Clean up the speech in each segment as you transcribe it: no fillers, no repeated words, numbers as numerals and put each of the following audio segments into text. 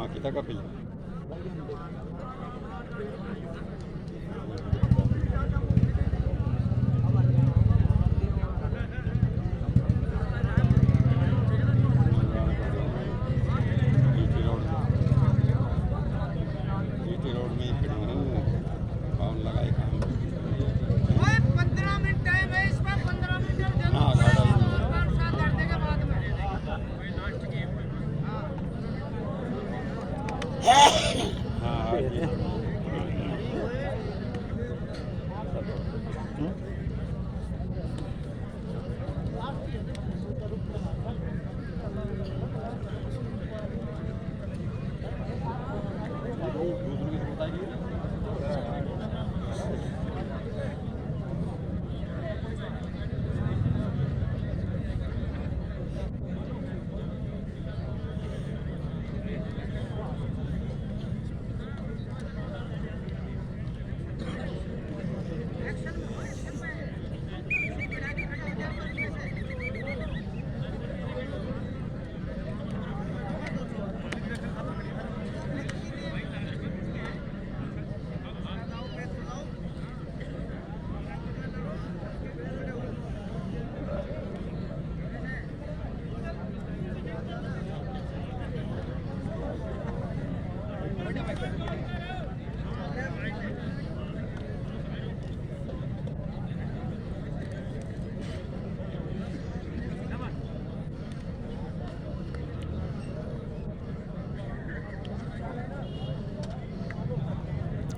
kita kapil.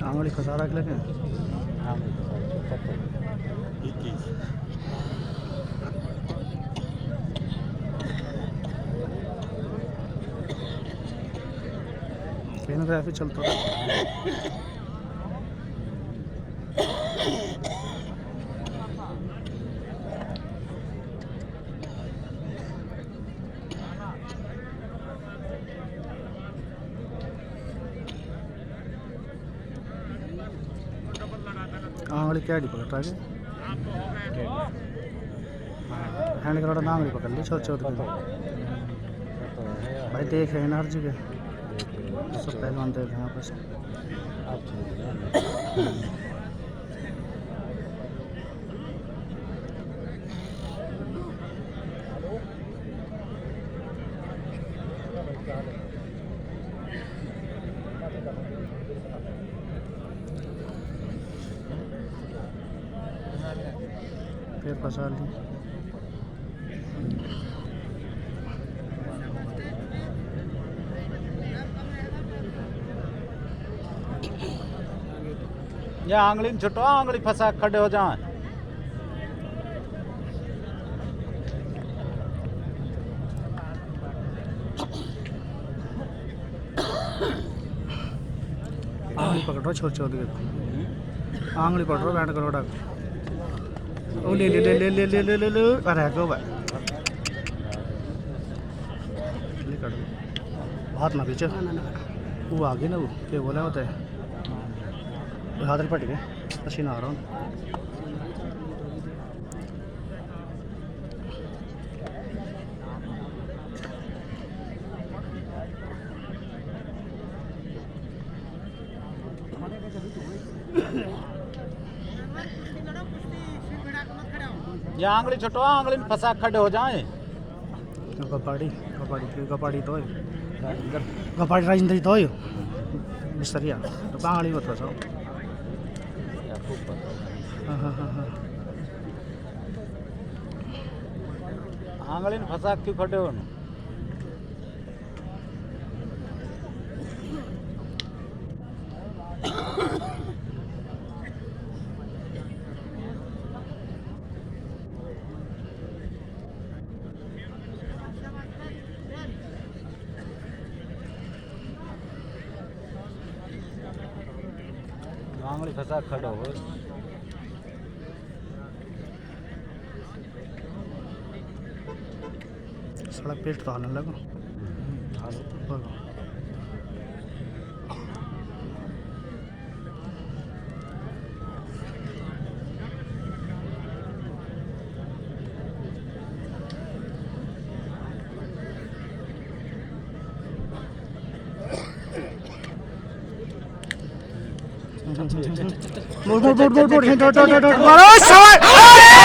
आंगली फंसा रख लगे फोटोग्राफी चलता है। आंगली क्या पकड़ रहा है हैंड करोड़ा ना आंगली पकड़ ली छोटे छोटे भाई देख रहे हैं ना हर जगह सब पहलवान देख रहे हैं आपस फिर फंसा ली। ये आंगली छुटो आंगली फंसा खड़े हो जाए। आंगली पकड़ रहा छोटे छोटे आंगली पकड़ रहा बैंड करोड़ा ओ ले ले ले ले ले ले ले ले ले अरे को भाई हाथ ना पीछे वो आगे ना वो क्या बोला होता है हाथ पट गए पसीना आ रहा हूँ। ये आंगली छुटो आंगली में फंसा खड़े हो जाए। कपाड़ी कपाड़ी कपाड़ी तो कपाड़ी राजेंद्र तो मिस्त्रिया तो आंगली मत फंसाओ। आंगली में फंसा क्यों खड़े हो ना? आंगली फंसा खड़ा हो सड़क पेस्ट तो हालने लगो मोड़ मोड़ मोड़ मोड़ मोड़ मोड़ मोड़ मोड़ मोड़